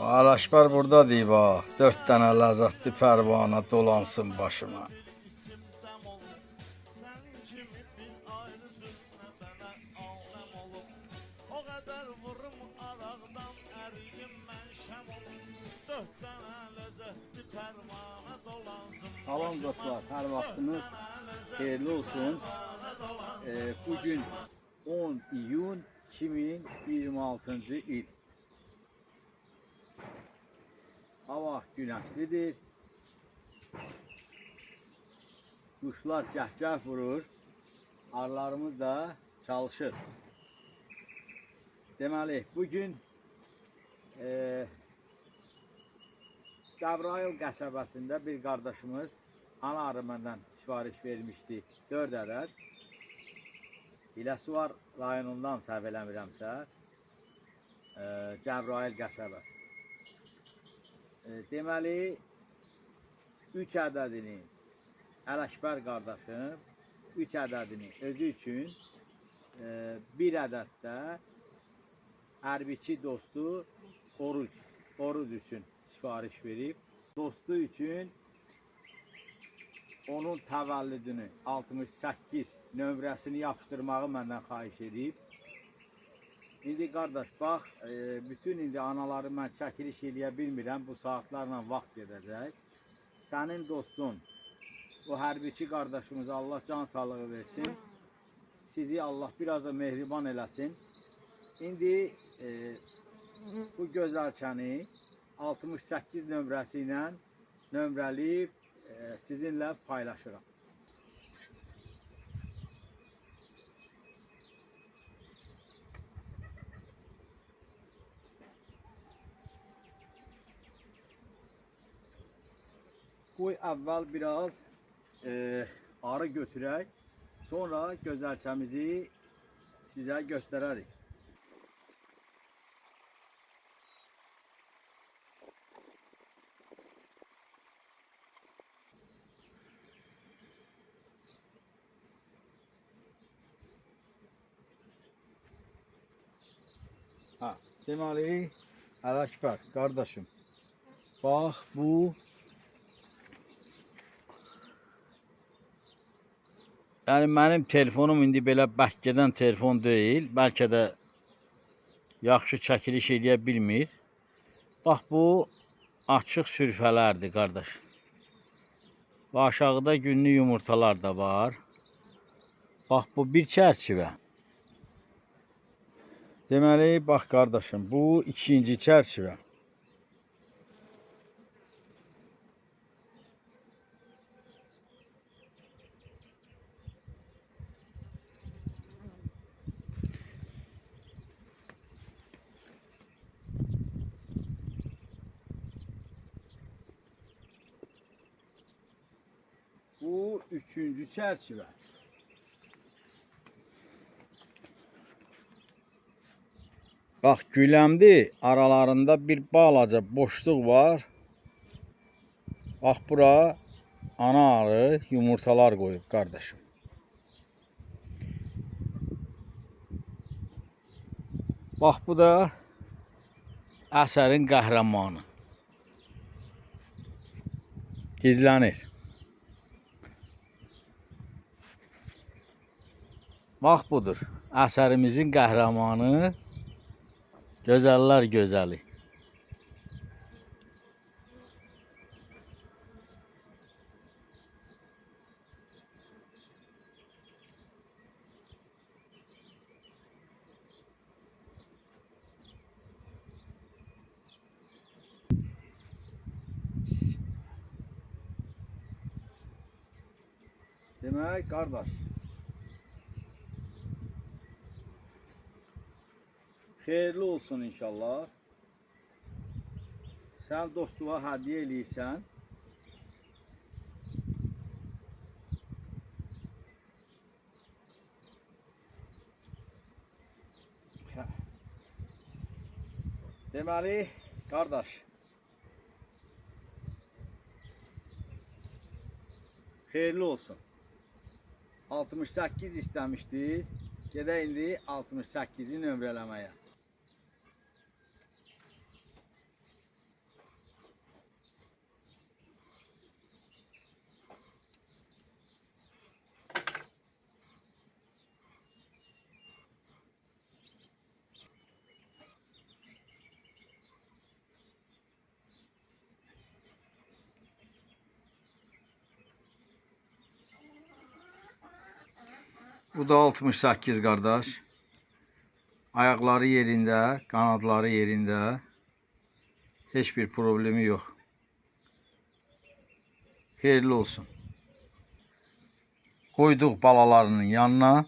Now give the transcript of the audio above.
Alaşbar burada deyib ha. 4 dənə ləzzətli pərvana dolansın başıma. Salam dostlar, hər vaxtınız xeyirli olsun. Bugün 10 iyun 2026-cı il. Hava günəşlidir. Quşlar cəhcəh vurur. Arılarımız da çalışır. Deməli, bugün Cəbrayıl qəsəbəsində bir qardaşımız ana arı məndən sifariş vermişdi 4 ədəd. Biləsuvar rayonundan səhv eləmirəmsə, Cəbrayıl qəsəbəsi. Deməli, 3 ədədini Ələkbər qardaşım, 3 ədədini özü üçün, 1 ədəd də hərbiçi dostu Oruc üçün sifariş verib. Dostu üçün onun təvəllüdünü 68 nömrəsini yapışdırmağı məndən xahiş edib. İndi qardaş, bax, bütün indi anaları mən çəkiliş eləyə bilmirəm, bu saatlarla vaxt gedəcək. Sənin dostun, o hərbiçi qardaşımıza Allah can sağlığı versin. Sizi Allah biraz da mehriban eləsin. İndi bu gözəlçəni 68 nömrəsi ilə nömrəliyib sizinlə paylaşıram. Qoy əvvəl biraz arı götürək, sonra gözəlçəmizi sizə göstərərik. Deməli, Ələkbər qardaşım, bax bu yəni mənim telefonum indi belə bərk gedən telefon deyil, bəlkə də yaxşı çəkiliş eləyə bilmir. Bax bu açıq sürfələrdir qardaş. Və aşağıda günlük yumurtalar da var. Bax bu bir çərçivə. Deməli, bax qardaşım, bu ikinci çərçivə. Bu üçüncü çərçivə. Bax, güləmdi, aralarında bir balaca boşluq var. Bax, bura ana arı yumurtalar qoyub qardaşım. Bax, bu da əsərin qəhrəmanı. Gizlənir. Bax, budur. Əsərimizin qəhrəmanı, gözəllər gözəli. Demək, qardaş, xeyirli olsun inşallah. Sən dostluğa hədiyyə eləyirsən. Deməli, qardaş, xeyirli olsun. 68 istəmişdik. Gedək indi 68-i nömrələməyə. Bu da 68 qardaş. Ayaqları yerində, qanadları yerində. Heç bir problemi yox. Xeyirli olsun. Qoyduq balalarının yanına.